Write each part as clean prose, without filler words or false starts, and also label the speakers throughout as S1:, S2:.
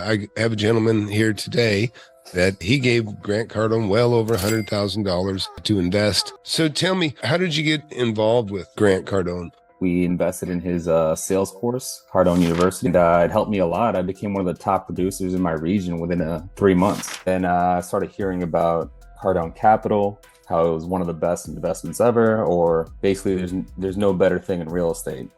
S1: I have a gentleman here today that he gave Grant Cardone well over $100,000 to invest. So tell me, how did you get involved with Grant Cardone?
S2: We invested in his sales course, Cardone University, and it helped me a lot. I became one of the top producers in my region within 3 months. Then I started hearing about Cardone Capital, how it was one of the best investments ever, or basically there's no better thing in real estate.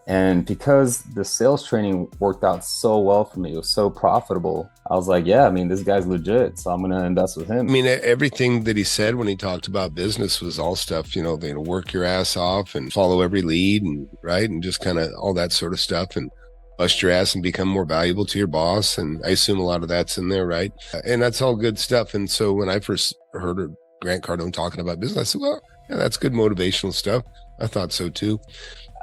S2: And because the sales training worked out so well for me, it was so profitable, I was like, yeah, I mean, this guy's legit, so I'm going to invest with him.
S1: I mean, everything that he said when he talked about business was all stuff, they work your ass off and follow every lead and right. And just kind of all that sort of stuff and bust your ass and become more valuable to your boss. And I assume a lot of that's in there, right? And that's all good stuff. And so when I first heard of Grant Cardone talking about business, I said, well, yeah, that's good motivational stuff. I thought so too.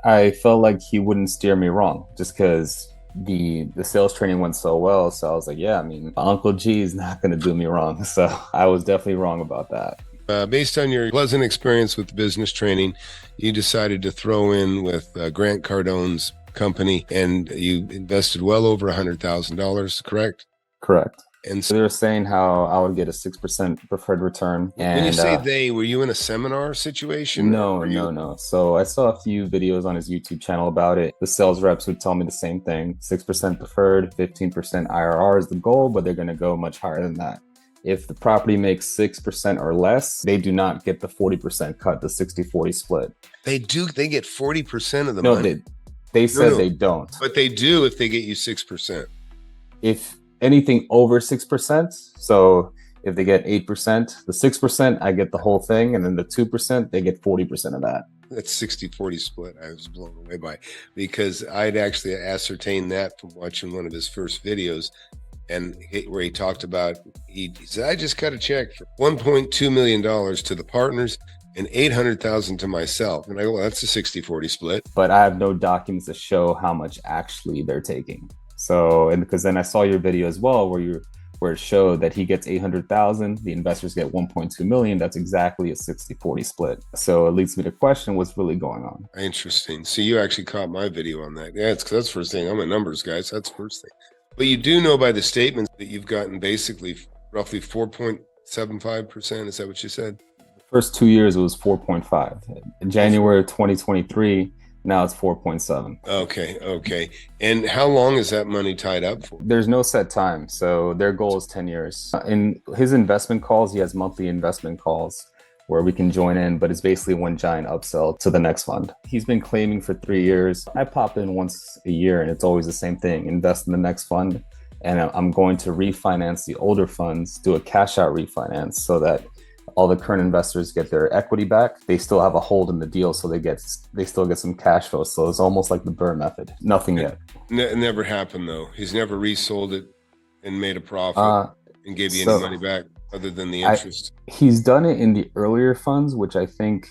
S2: I felt like he wouldn't steer me wrong just because the sales training went so well. So I was like, yeah, I mean, Uncle G is not going to do me wrong. So I was definitely wrong about that.
S1: Based on your pleasant experience with business training, you decided to throw in with Grant Cardone's company, and you invested well over $100,000, correct?
S2: Correct.
S1: And
S2: So they were saying how I would get a 6% preferred return. And
S1: when you say were you in a seminar situation?
S2: No. So I saw a few videos on his YouTube channel about it. The sales reps would tell me the same thing. 6% preferred, 15% IRR is the goal, but they're going to go much higher than that. If the property makes 6% or less, they do not get the 40% cut, the 60-40 split.
S1: They do. They get 40% of the
S2: No,
S1: money.
S2: they said they don't.
S1: But they do if they get you 6%.
S2: If anything over 6%, so if they get 8%, the 6%, I get the whole thing. And then the 2%, they get 40% of that.
S1: That's 60-40 split. I was blown away by, because I'd actually ascertained that from watching one of his first videos, and where he talked about, he said, I just got a check for $1.2 million to the partners and $800,000 to myself. And I go, well, that's a 60-40 split.
S2: But I have no documents to show how much actually they're taking. So, and because then I saw your video as well, where it showed that he gets 800,000, the investors get 1.2 million. That's exactly a 60-40 split. So it leads me to question what's really going on.
S1: Interesting. So you actually caught my video on that. Yeah, that's the first thing. I'm a numbers guy, so that's the first thing. But you do know by the statements that you've gotten basically roughly 4.75%. Is that what you said?
S2: The first 2 years, it was 4.5. In January of 2023, now it's 4.7.
S1: Okay. And how long is that money tied up for?
S2: There's no set time. So their goal is 10 years. In his investment calls, he has monthly investment calls where we can join in, but it's basically one giant upsell to the next fund. He's been claiming for 3 years. I pop in once a year and it's always the same thing: invest in the next fund. And I'm going to refinance the older funds, do a cash out refinance so that all the current investors get their equity back. They still have a hold in the deal, so they still get some cash flow. So it's almost like the Burr method. Nothing yet.
S1: It never happened though. He's never resold it and made a profit and gave you any money back other than the interest.
S2: He's done it in the earlier funds, which I think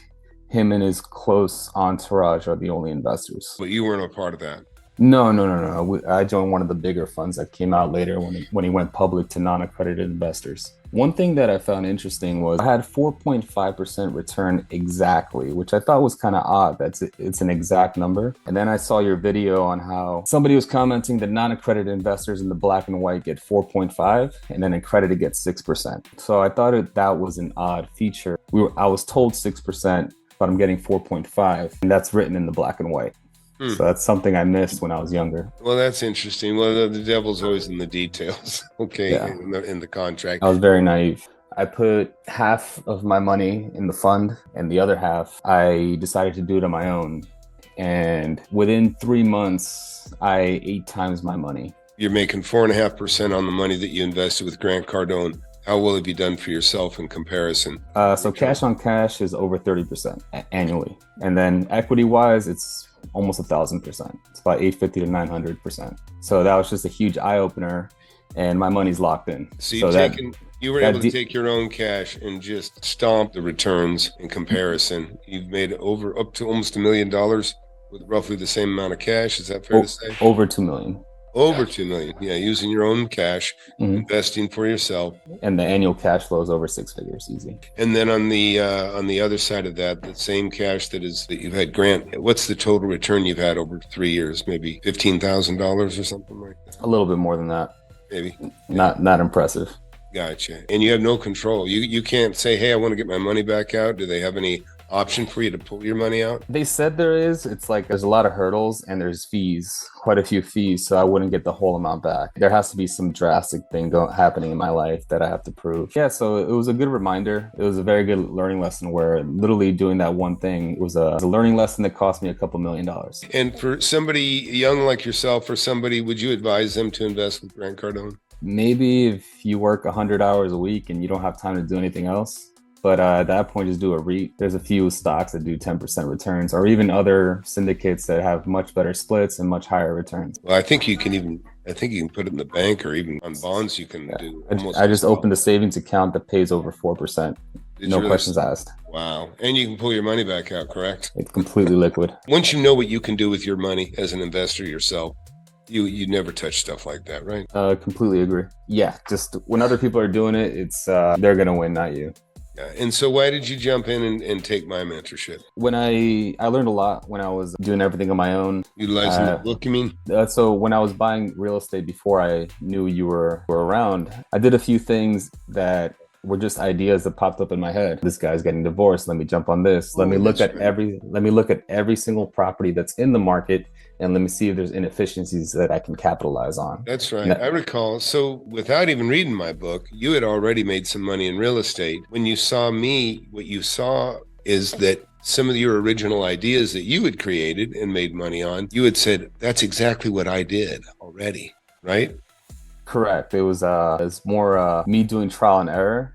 S2: him and his close entourage are the only investors.
S1: But you weren't a part of that.
S2: No. I joined one of the bigger funds that came out later when he went public to non-accredited investors. One thing that I found interesting was I had 4.5% return exactly, which I thought was kind of odd. It's an exact number. And then I saw your video on how somebody was commenting that non-accredited investors in the black and white get 4.5 and then accredited gets 6%. So I thought that was an odd feature. I was told 6%, but I'm getting 4.5, and that's written in the black and white. So that's something I missed when I was younger.
S1: Well, that's interesting. Well, the devil's always in the details. Okay, yeah. in the contract.
S2: I was very naive. I put half of my money in the fund, and the other half, I decided to do it on my own. And within 3 months, I 8 times my money.
S1: You're making 4.5% on the money that you invested with Grant Cardone. How well have you done for yourself in comparison?
S2: So cash on cash is over 30% annually. And then equity wise, it's almost 1,000%. It's about 850 to 900%. So that was just a huge eye opener, and my money's locked in.
S1: So you were able to take your own cash and just stomp the returns in comparison. You've made up to almost $1 million with roughly the same amount of cash. Is that fair to say?
S2: Over 2 million.
S1: Over 2 million. Yeah, using your own cash, investing for yourself.
S2: And the annual cash flow is over 6 figures, easy.
S1: And then on the other side of that, the same cash that you've had Grant, what's the total return you've had over 3 years? Maybe $15,000 or something like that?
S2: A little bit more than that.
S1: maybe.
S2: Not impressive.
S1: Gotcha. And you have no control. You can't say, hey, I want to get my money back out. Do they have any option for you to pull your money out?
S2: They said there is. It's like there's a lot of hurdles and there's fees, quite a few fees. So I wouldn't get the whole amount back. There has to be some drastic thing happening in my life that I have to prove. Yeah, so it was a good reminder. It was a very good learning lesson where literally doing that one thing was a learning lesson that cost me a couple $1,000,000.
S1: And for somebody young like yourself or somebody, would you advise them to invest with Grant Cardone?
S2: Maybe if you work 100 hours a week and you don't have time to do anything else. But at that point, just do a REIT. There's a few stocks that do 10% returns, or even other syndicates that have much better splits and much higher returns.
S1: Well, I think you can put it in the bank, or even on bonds. You can do almost.
S2: I just opened a savings account that pays over 4%. No questions asked.
S1: Wow. And you can pull your money back out, correct?
S2: It's completely liquid.
S1: Once you know what you can do with your money as an investor yourself, you never touch stuff like that, right?
S2: Completely agree. Yeah, just when other people are doing it, it's they're gonna win, not you.
S1: Yeah. And so why did you jump in and take my mentorship?
S2: When I learned a lot when I was doing everything on my own.
S1: Utilizing the book, you mean?
S2: So when I was buying real estate before I knew you were around, I did a few things that were just ideas that popped up in my head. This guy's getting divorced. Let me jump on this. Let me look at every single property that's in the market, and let me see if there's inefficiencies that I can capitalize on.
S1: That's right. I recall. So without even reading my book, you had already made some money in real estate. When you saw me, what you saw is that some of your original ideas that you had created and made money on, you had said, that's exactly what I did already, right?
S2: Correct. It was more me doing trial and error.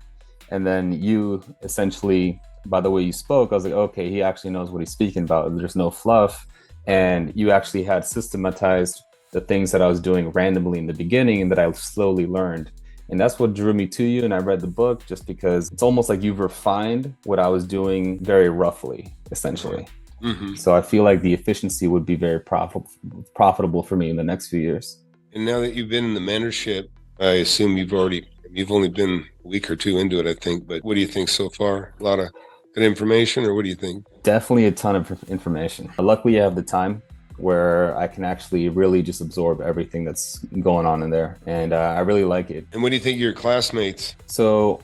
S2: And then you essentially, by the way you spoke, I was like, okay, he actually knows what he's speaking about. There's no fluff. And you actually had systematized the things that I was doing randomly in the beginning and that I slowly learned. And that's what drew me to you. And I read the book just because it's almost like you've refined what I was doing very roughly, essentially. Mm-hmm. So I feel like the efficiency would be very profitable for me in the next few years.
S1: And now that you've been in the mentorship, I assume you've only been a week or two into it, I think. But what do you think so far? A lot of good information, or what do you think?
S2: Definitely a ton of information. Luckily, I have the time where I can actually really just absorb everything that's going on in there. And I really like it.
S1: And what do you think of your classmates?
S2: So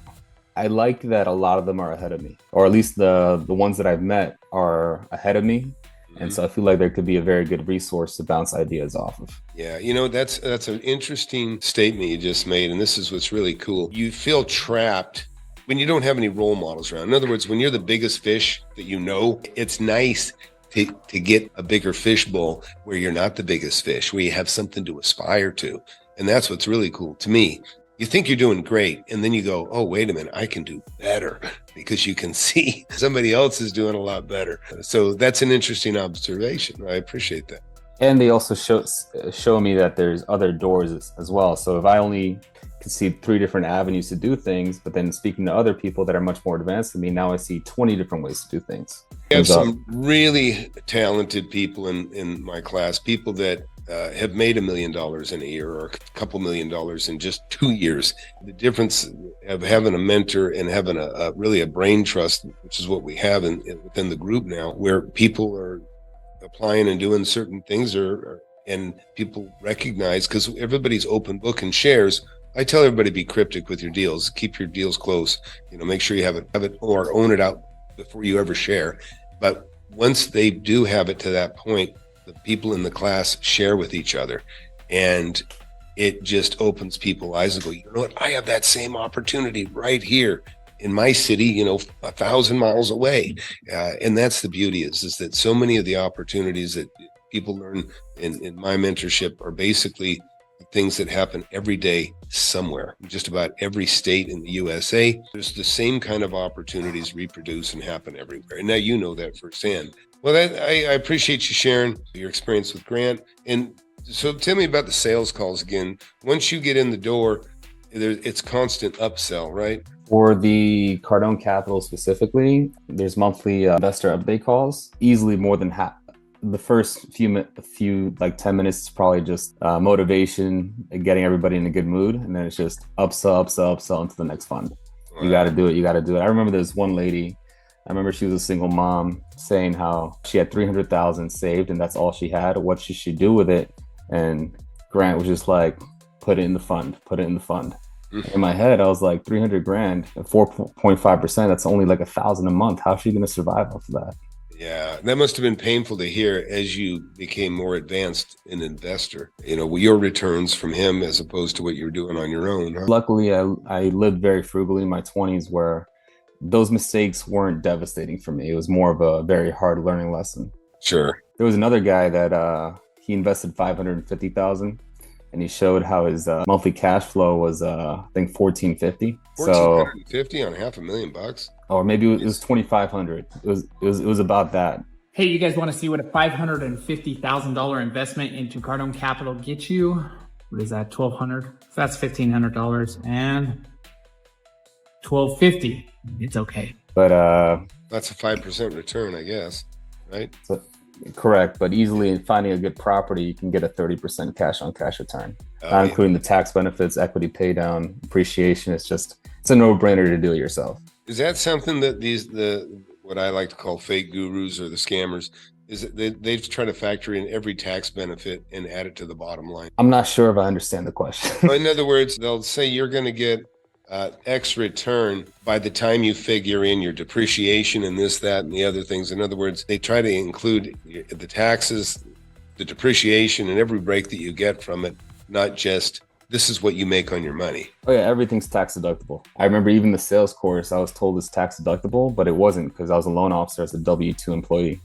S2: I like that a lot of them are ahead of me, or at least the ones that I've met are ahead of me. And so I feel like there could be a very good resource to bounce ideas off of.
S1: Yeah, that's an interesting statement you just made. And this is what's really cool. You feel trapped when you don't have any role models around. In other words, when you're the biggest fish that you know, it's nice to get a bigger fish bowl where you're not the biggest fish, where you have something to aspire to. And that's what's really cool to me. You think you're doing great, and then you go, oh, wait a minute, I can do better, because you can see somebody else is doing a lot better. So that's an interesting observation. I appreciate that.
S2: And they also show me that there's other doors as well. So if I only can see 3 different avenues to do things, but then speaking to other people that are much more advanced than me, now I see 20 different ways to do things.
S1: I have some really talented people in my class, people that have made $1 million in a year, or a couple $1 million in just 2 years. The difference of having a mentor and having really a brain trust, which is what we have within the group now, where people are applying and doing certain things, and people recognize, because everybody's open book and shares. I tell everybody, be cryptic with your deals, keep your deals close, make sure you have it or own it out before you ever share. But once they do have it to that point, the people in the class share with each other, and it just opens people's eyes and go, you know what, I have that same opportunity right here in my city, 1,000 miles away. And that's the beauty is that so many of the opportunities that people learn in my mentorship are basically things that happen every day somewhere. In just about every state in the USA, there's the same kind of opportunities reproduce and happen everywhere. And now you know that firsthand. Well, I appreciate you sharing your experience with Grant. And so tell me about the sales calls again. Once you get in the door, it's constant upsell, right?
S2: For the Cardone Capital specifically, there's monthly investor update calls, easily more than half. The first few like 10 minutes is probably just motivation and getting everybody in a good mood. And then it's just upsell into the next fund. Wow. You got to do it. I remember there's one lady, she was a single mom, saying how she had 300,000 saved and that's all she had. What should she do with it? And Grant was just like, put it in the fund, put it in the fund.
S1: Mm.
S2: In my head, I was like 300 grand at 4.5%. That's only like 1,000 a month. How's she going to survive off of that?
S1: Yeah, that must have been painful to hear as you became more advanced an investor. Your returns from him as opposed to what you were doing on your own, huh?
S2: Luckily, I lived very frugally in my 20s where those mistakes weren't devastating for me. It was more of a very hard learning lesson.
S1: Sure.
S2: There was another guy that he invested 550,000 and he showed how his monthly cash flow was I think 1450. So
S1: 1,450 on $500,000.
S2: or maybe it was 2,500. It was about that.
S3: Hey, you guys want to see what a $550,000 investment into Cardone Capital gets you? What is that? $1,200. So that's $1,500 and $1,250. It's okay.
S2: But
S1: That's a 5% return, I guess, right?
S2: so, correct. But easily finding a good property, you can get a 30% cash on cash return, not including the tax benefits, equity pay down, appreciation. It's a no-brainer to do it yourself.
S1: Is that something that what I like to call fake gurus or the scammers, is that they try to factor in every tax benefit and add it to the bottom line?
S2: I'm not sure if I understand the question.
S1: In other words, they'll say you're going to get X return by the time you figure in your depreciation and this, that, and the other things. In other words, they try to include the taxes, the depreciation, and every break that you get from it, not just this is what you make on your money.
S2: Oh yeah, everything's tax deductible. I remember even the sales course, I was told it's tax deductible, but it wasn't because I was a loan officer as a W-2 employee.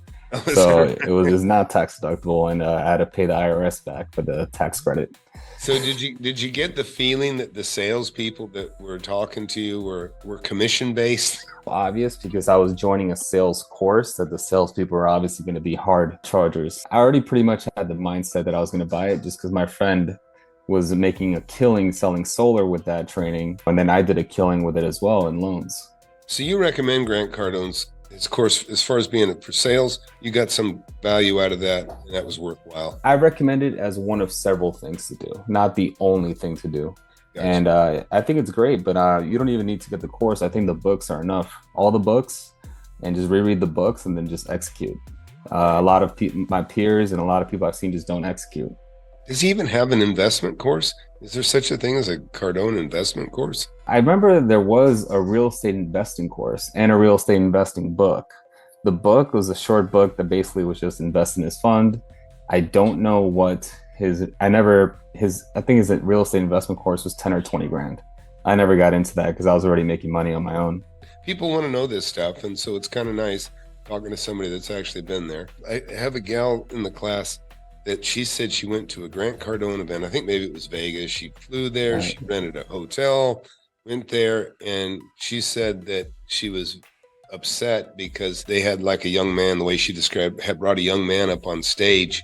S2: So it was not tax deductible, and I had to pay the IRS back for the tax credit.
S1: So did you get the feeling that the salespeople that were talking to you were commission based?
S2: Obvious, because I was joining a sales course that the salespeople were obviously going to be hard chargers. I already pretty much had the mindset that I was going to buy it just because my friend was making a killing selling solar with that training, and then I did a killing with it as well in loans.
S1: So you recommend Grant Cardone's his course as far as being for sales? You got some value out of that, and that was worthwhile.
S2: I recommend it as one of several things to do, not the only thing to do. Gotcha. And I think it's great, but you don't even need to get the course. I think the books are enough. All the books, and just reread the books and then just execute. A lot of my peers and a lot of people I've seen just don't execute.
S1: Does he even have an investment course? Is there such a thing as a Cardone investment course?
S2: I remember there was a real estate investing course and a real estate investing book. The book was a short book that basically was just invest in his fund. I don't know what I think his real estate investment course was 10 or 20 grand. I never got into that because I was already making money on my own.
S1: People want to know this stuff, and so it's kind of nice talking to somebody that's actually been there. I have a gal in the class that she said she went to a Grant Cardone event. I think maybe it was Vegas. She flew there, right. She rented a hotel, went there, and she said that she was upset because they had like a young man, the way she described, had brought a young man up on stage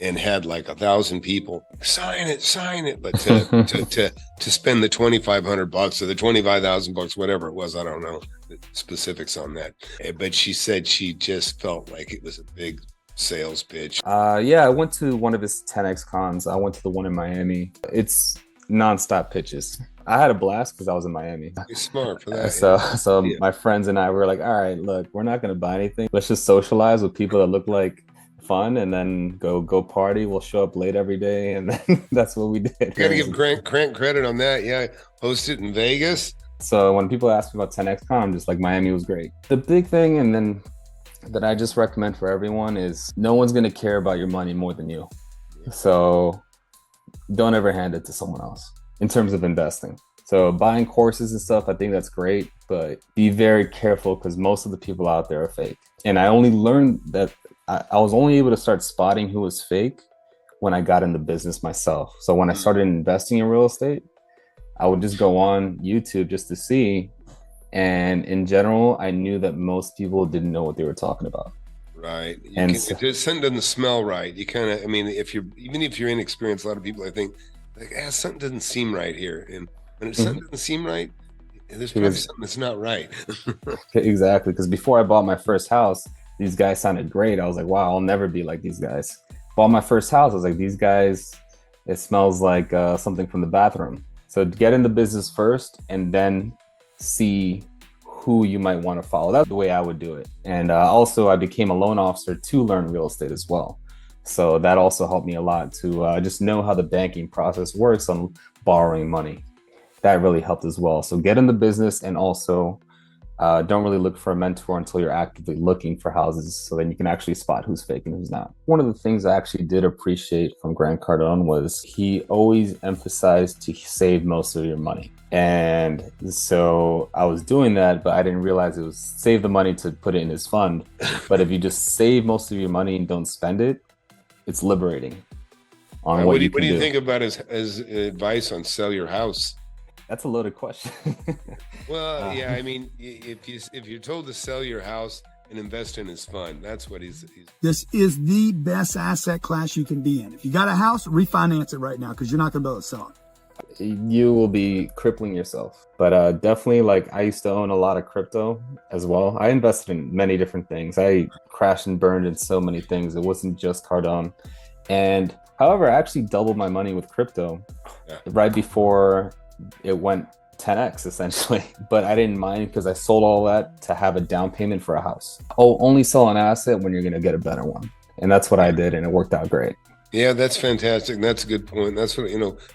S1: and had like 1,000 people sign it, but to spend the $2,500 or the $25,000, whatever it was, I don't know the specifics on that. But she said she just felt like it was a big sales pitch.
S2: Yeah, I went to one of his 10X cons. I went to the one in Miami. It's nonstop pitches. I had a blast because I was in Miami.
S1: You're smart for that.
S2: So yeah. My friends and I were like, all right, look, we're not going to buy anything. Let's just socialize with people that look like fun and then go party. We'll show up late every day. And then that's what we did. You
S1: got to give Grant credit on that. Yeah, hosted in Vegas.
S2: So when people ask me about 10X con, I'm just like, Miami was great. The big thing, and then that I just recommend for everyone, is no one's going to care about your money more than you. So don't ever hand it to someone else in terms of investing. So buying courses and stuff, I think that's great, but be very careful because most of the people out there are fake. And I only learned that I was only able to start spotting who was fake when I got into business myself. So when I started investing in real estate, I would just go on YouTube just to see. And in general, I knew that most people didn't know what they were talking about.
S1: Right. Something doesn't smell right. You kind of, I mean, even if you're inexperienced, a lot of people, I think, like, something doesn't seem right here. And when something doesn't seem right, there's probably something that's not right.
S2: Exactly. Because before I bought my first house, these guys sounded great. I was like, wow, I'll never be like these guys. Bought my first house, I was like, these guys, it smells like something from the bathroom. So get in the business first and then see who you might want to follow. That's the way I would do it. And also I became a loan officer to learn real estate as well. So that also helped me a lot to just know how the banking process works on borrowing money. That really helped as well. So get in the business, and also don't really look for a mentor until you're actively looking for houses, so then you can actually spot who's fake and who's not. One of the things I actually did appreciate from Grant Cardone was he always emphasized to save most of your money. And so I was doing that, but I didn't realize it was save the money to put it in his fund. But if you just save most of your money and don't spend it, it's liberating on
S1: What do
S2: you can
S1: you
S2: do.
S1: think about his advice on sell your house?
S2: That's a loaded question.
S1: Well, yeah, I mean, if you're told to sell your house and invest in his fund, that's what he's
S4: This is the best asset class you can be in. If you got a house, refinance it right now, because you're not going to be able to sell it.
S2: You will be crippling yourself. But definitely, like, I used to own a lot of crypto as well. I invested in many different things. I crashed and burned in so many things. It wasn't just Cardone. And however, I actually doubled my money with crypto right before it went 10x essentially. But I didn't mind because I sold all that to have a down payment for a house. Oh, only sell an asset when you're going to get a better one. And that's what I did, and it worked out great.
S1: Yeah, that's fantastic. That's a good point. That's what,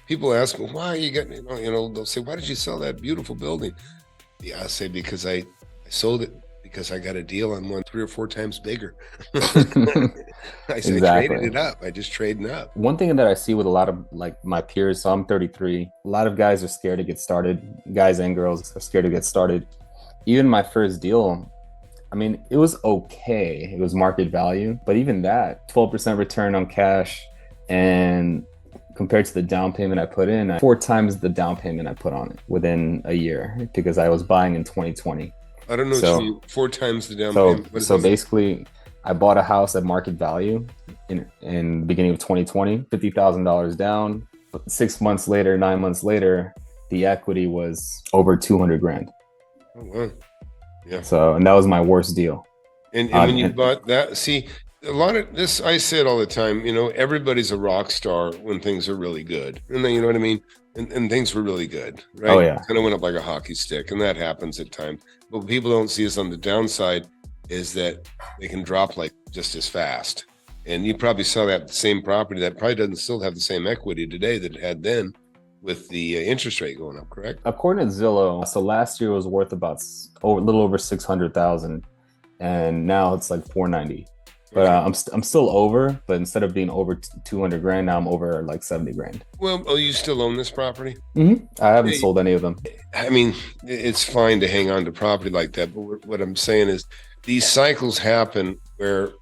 S1: people ask me, why you got, they'll say, why did you sell that beautiful building? Yeah, I say, because I sold it because I got a deal on one 3 or 4 times bigger. I say,
S2: Exactly.
S1: I traded it up. I just traded up.
S2: One thing that I see with a lot of like my peers, so I'm 33, a lot of guys are scared to get started. Guys and girls are scared to get started. Even my first deal, I mean, it was okay. It was market value, but even that 12% return on cash, and compared to the down payment I put in, 4 times the down payment I put on it within a year, because I was buying in 2020.
S1: I don't know
S2: So-
S1: what you mean, 4 times the down
S2: So,
S1: payment. What does
S2: so
S1: that mean?
S2: basically, I bought a house at market value in the beginning of 2020, $50,000 down. But 6 months later, 9 months later, the equity was over 200 grand.
S1: Oh, wow. Yeah.
S2: So, and that was my worst deal.
S1: And when you
S2: and-
S1: bought that, see, a lot of this, I say it all the time, everybody's a rock star when things are really good. And then, you know what I mean? And things were really good, right?
S2: Oh, yeah.
S1: Kind of went up like a hockey stick, and that happens at times. But what people don't see is on the downside is that they can drop like just as fast. And you probably saw that same property that probably doesn't still have the same equity today that it had then, with the interest rate going up, correct?
S2: According to Zillow, so last year it was worth about a little over 600,000, and now it's like 490. But I'm still over, but instead of being over 200 grand, now I'm over like 70 grand.
S1: Well, you still own this property?
S2: I haven't
S1: Hey.
S2: sold any of them.
S1: I mean, it's fine to hang on to property like that, but what I'm saying is these cycles happen where,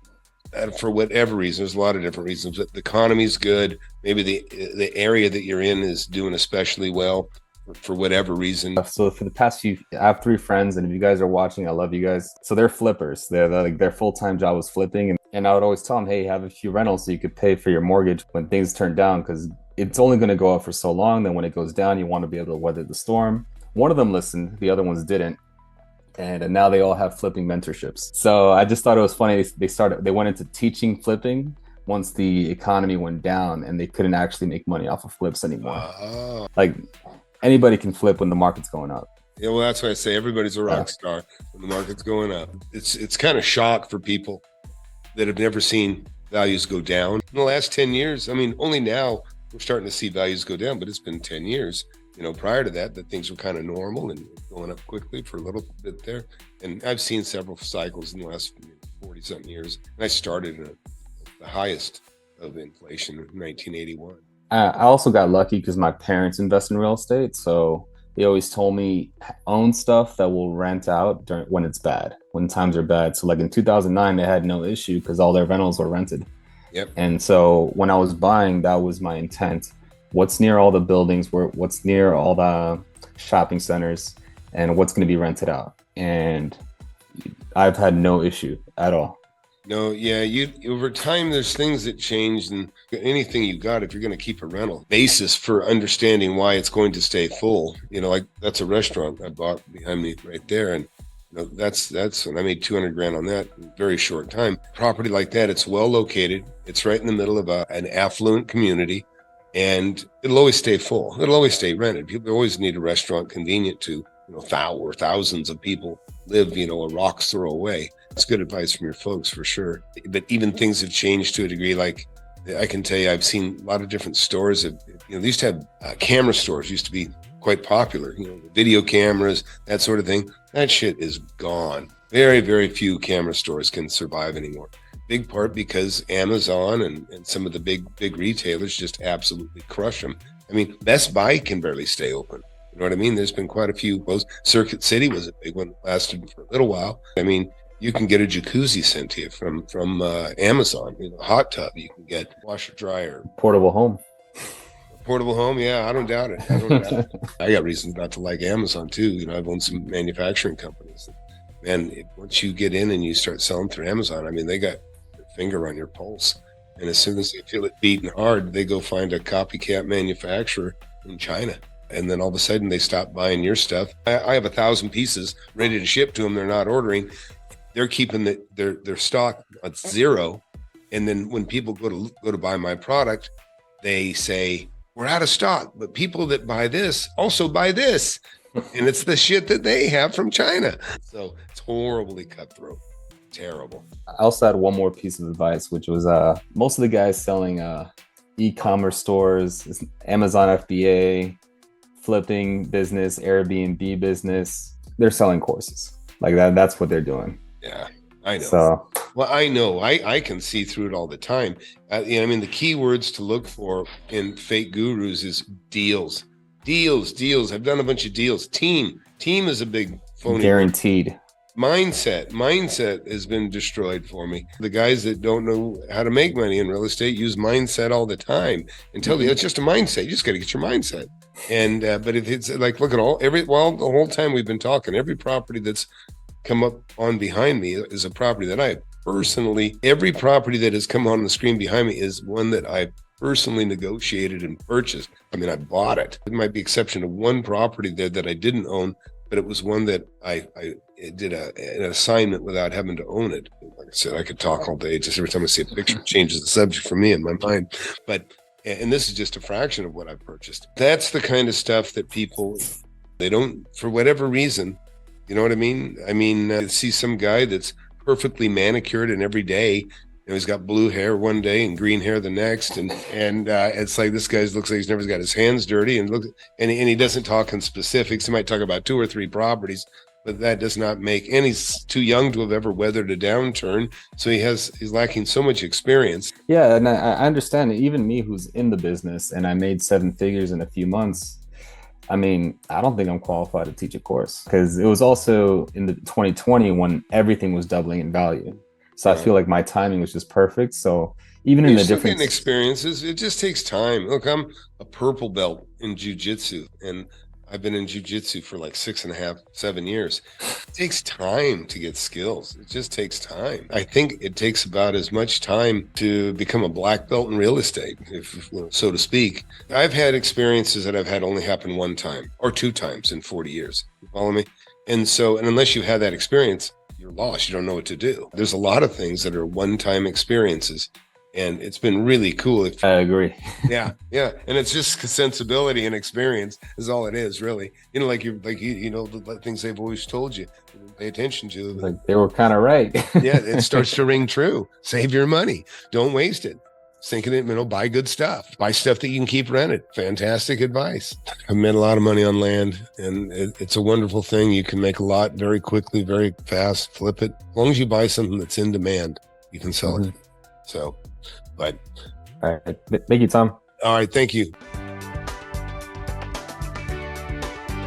S1: for whatever reason, there's a lot of different reasons, but the economy's good. Maybe the area that you're in is doing especially well for whatever reason.
S2: So for the past few, I have 3 friends, and if you guys are watching, I love you guys. So they're flippers. They're like, their full-time job was flipping, and I would always tell them, hey, have a few rentals so you could pay for your mortgage when things turn down, because it's only going to go up for so long. Then when it goes down, you want to be able to weather the storm. One of them listened, the other ones didn't. And now they all have flipping mentorships. So I just thought it was funny. They went into teaching flipping once the economy went down, and they couldn't actually make money off of flips anymore. Like, anybody can flip when the market's going up.
S1: Yeah, well, that's why I say everybody's a rock star when the market's going up. It's kind of shock for people that have never seen values go down in the last 10 years. I mean, only now we're starting to see values go down, but it's been 10 years. Prior to that things were kind of normal and going up quickly for a little bit there. And I've seen several cycles in the last 40 something years. And I started at the highest of inflation in 1981.
S2: I also got lucky because my parents invest in real estate. So they always told me, own stuff that will rent out when it's bad, when times are bad. So like in 2009, they had no issue because all their rentals were rented.
S1: Yep.
S2: And so when I was buying, that was my intent. What's near all the buildings, what's near all the shopping centers, and what's going to be rented out. And I've had no issue at all.
S1: No, yeah, over time, there's things that change, and anything you got, if you're going to keep a rental basis for understanding why it's going to stay full, like that's a restaurant I bought behind me right there. And that's when I made 200 grand on that in a very short time. Property like that, it's well located. It's right in the middle of an affluent community. And it'll always stay full. It'll always stay rented. People always need a restaurant convenient to, thousands of people live, a rock's throw away. It's good advice from your folks for sure. But even things have changed to a degree. Like I can tell you, I've seen a lot of different stores that, they used to have camera stores, used to be quite popular, video cameras, that sort of thing. That shit is gone. Very, very few camera stores can survive anymore. Big part because Amazon and some of the big retailers just absolutely crush them. I mean, Best Buy can barely stay open. You know what I mean? There's been quite a few. Well, Circuit City was a big one, lasted for a little while. I mean, you can get a jacuzzi sent to you from Amazon. A hot tub. You can get washer dryer.
S2: Portable home.
S1: Portable home, yeah, I don't doubt it. I got reasons not to like Amazon too. I've owned some manufacturing companies. Man, once you get in and you start selling through Amazon, I mean, they got their finger on your pulse. And as soon as they feel it beating hard, they go find a copycat manufacturer in China. And then all of a sudden they stop buying your stuff. I have 1,000 pieces ready to ship to them. They're not ordering. They're keeping their stock at zero. And then when people go to buy my product, they say, we're out of stock, but people that buy this also buy this. And it's the shit that they have from China. So it's horribly cutthroat. Terrible.
S2: I also had one more piece of advice, which was most of the guys selling e-commerce stores, Amazon FBA, flipping business, Airbnb business, they're selling courses. Like that's what they're doing.
S1: Yeah, I know.
S2: So,
S1: well, I know. I can see through it all the time. I mean, the key words to look for in fake gurus is deals. Deals. I've done a bunch of deals. Team is a big phony
S2: guaranteed
S1: word. Mindset has been destroyed for me. The guys that don't know how to make money in real estate use mindset all the time and tell you it's just a mindset. You just got to get your mindset. And but if it's like, look at the whole time we've been talking, every property that's come up on behind me is a property that I personally, every property that has come on the screen behind me is one that I personally negotiated and purchased. I mean, I bought it. There might be exception of one property there that I didn't own, but it was one that I did an assignment without having to own it. Like I said, I could talk all day. Just every time I see a picture, it changes the subject for me in my mind. And this is just a fraction of what I've purchased. That's the kind of stuff that people, they don't, for whatever reason, you know what I mean? I mean, see some guy that's perfectly manicured and every day, he's got blue hair one day and green hair the next, and it's like this guy looks like he's never got his hands dirty, and he doesn't talk in specifics. He might talk about 2 or 3 properties, but that does not make. And he's too young to have ever weathered a downturn, so he's lacking so much experience.
S2: Yeah, and I understand it. Even me, who's in the business, and I made 7 figures in a few months. I mean, I don't think I'm qualified to teach a course because it was also in the 2020 when everything was doubling in value. So I feel like my timing was just perfect. So even in the different
S1: experiences, it just takes time. Look, I'm a purple belt in jiu-jitsu, and I've been in jiu-jitsu for like 6.5, 7 years. It takes time to get skills. It just takes time. I think it takes about as much time to become a black belt in real estate, if so to speak. I've had experiences that I've had only happen 1 time or 2 times in 40 years. You follow me? And unless you have that experience, you're lost. You don't know what to do. There's a lot of things that are one-time experiences, and it's been really cool.
S2: I agree.
S1: Yeah. And it's just sensibility and experience is all it is, really. The things they've always told you, pay attention to.
S2: Like they were kind of right.
S1: Yeah, it starts to ring true. Save your money. Don't waste it. Thinking it, buy good stuff. Buy stuff that you can keep rented. Fantastic advice. I've made a lot of money on land, and it's a wonderful thing. You can make a lot very quickly, very fast, flip it. As long as you buy something that's in demand, you can sell it. So, but.
S2: All right. Thank you, Tom.
S1: All right. Thank you.